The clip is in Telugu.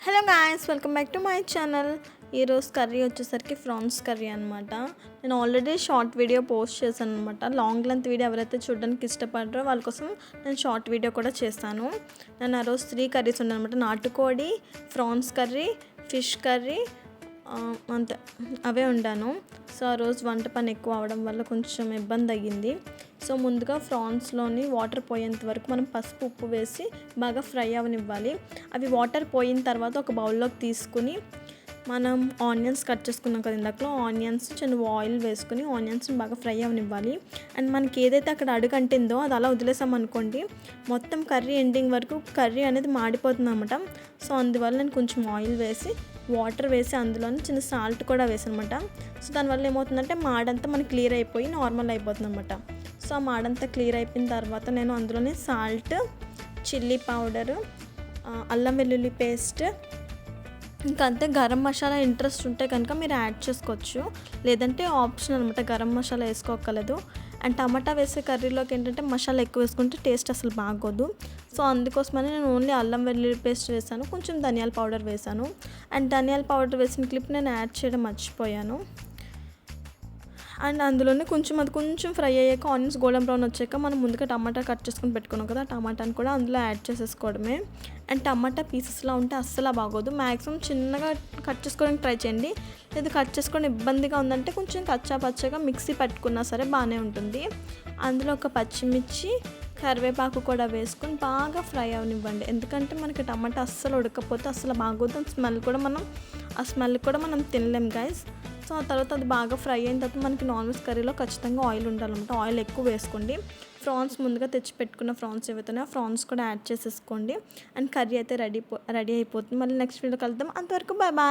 Hello guys, welcome back to my channel. ఈరోజు కర్రీ వచ్చేసరికి ఫ్రాన్స్ కర్రీ అనమాట. నేను ఆల్రెడీ షార్ట్ వీడియో పోస్ట్ చేశాను అనమాట. లాంగ్ లెంత్ వీడియో ఎవరైతే చూడడానికి ఇష్టపడరో వాళ్ళ కోసం నేను షార్ట్ వీడియో కూడా చేస్తాను. నేను ఆ రోజు 3 కర్రీస్ ఉన్నాయన్నమాట. నాటుకోడి, ఫ్రాన్స్ కర్రీ, ఫిష్ కర్రీ, అంతే అవే ఉండాను. సో ఆ రోజు వంట పని ఎక్కువ అవడం వల్ల కొంచెం ఇబ్బంది అయ్యింది. సో ముందుగా ఫ్రాన్స్లోని వాటర్ పోయేంత వరకు మనం పసుపు ఉప్పు వేసి బాగా ఫ్రై అవనివ్వాలి. అవి వాటర్ పోయిన తర్వాత ఒక బౌల్లోకి తీసుకుని మనం ఆనియన్స్ కట్ చేసుకున్నాం కదా, ఇందాకలో ఆనియన్స్ చిన్న ఆయిల్ వేసుకుని ఆనియన్స్ని బాగా ఫ్రై అవనివ్వాలి. అండ్ మనకి ఏదైతే అక్కడ అడుగు అంటిందో అది అలా వదిలేసాం అనుకోండి, మొత్తం కర్రీ ఎండింగ్ వరకు కర్రీ అనేది మాడిపోతుంది అనమాట. సో అందువల్ల నేను కొంచెం ఆయిల్ వేసి వాటర్ వేసి అందులోని చిన్న సాల్ట్ కూడా వేసాను అనమాట. సో దానివల్ల ఏమవుతుందంటే మాడంతా మనకి క్లియర్ అయిపోయి నార్మల్ అయిపోతుంది అనమాట. సో ఆ మాడంతా క్లియర్ అయిపోయిన తర్వాత నేను అందులోనే సాల్ట్, చిల్లీ పౌడరు, అల్లం వెల్లుల్లి పేస్ట్, ఇంకా అంతే. గరం మసాలా ఇంట్రెస్ట్ ఉంటే కనుక మీరు యాడ్ చేసుకోవచ్చు, లేదంటే ఆప్షనల్ అనమాట, గరం మసాలా వేసుకోగలదు. అండ్ టమాటా వేసే కర్రీలోకి ఏంటంటే మసాలా ఎక్కువ వేసుకుంటే టేస్ట్ అసలు బాగోదు. సో అందుకోసమని నేను ఓన్లీ అల్లం వెల్లుల్లి పేస్ట్ వేసాను, కొంచెం ధనియాల పౌడర్ వేసాను. అండ్ ధనియాల పౌడర్ వేసిన క్లిప్ నేను యాడ్ చేయడం మర్చిపోయాను. అండ్ అందులోనే కొంచెం ఫ్రై అయ్యాక ఆనియన్స్ గోల్డెన్ బ్రౌన్ వచ్చాక మనం ముందుగా టమాటా కట్ చేసుకుని పెట్టుకున్నాం కదా, ఆ టమాటాని కూడా అందులో యాడ్ చేసేసుకోవడమే. అండ్ టమాటా పీసెస్లా ఉంటే అస్సలు బాగోదు. మ్యాక్సిమం చిన్నగా కట్ చేసుకోవడానికి ట్రై చేయండి. లేదా కట్ చేసుకోవడం ఇబ్బందిగా ఉందంటే కొంచెం కచ్చా పచ్చగా మిక్సీ పట్టుకున్నా సరే బాగానే ఉంటుంది. అందులో ఒక పచ్చిమిర్చి, కరివేపాకు కూడా వేసుకొని బాగా ఫ్రై అవనివ్వండి. ఎందుకంటే మనకి టమాటా అస్సలు ఉడకపోతే అస్సలు బాగోదు. ఆ స్మెల్ కూడా మనం తినలేం గైస్. సో ఆ తర్వాత అది బాగా ఫ్రై అయిన తర్వాత మనకి నాన్ వెజ్ కర్రీలో ఖచ్చితంగా ఆయిల్ ఉండాలన్నమాట. ఆయిల్ ఎక్కువ వేసుకోండి. ఫ్రాన్స్ ముందుగా తెచ్చి పెట్టుకున్న ఫ్రాన్స్ ఏవైతే ఫ్రాన్స్ కూడా యాడ్ చేసేసుకోండి. అండ్ కర్రీ అయితే రెడీ అయిపోతుంది. మళ్ళీ నెక్స్ట్ వీడియో కలుద్దాం. అంతవరకు బాయ్ బాయ్.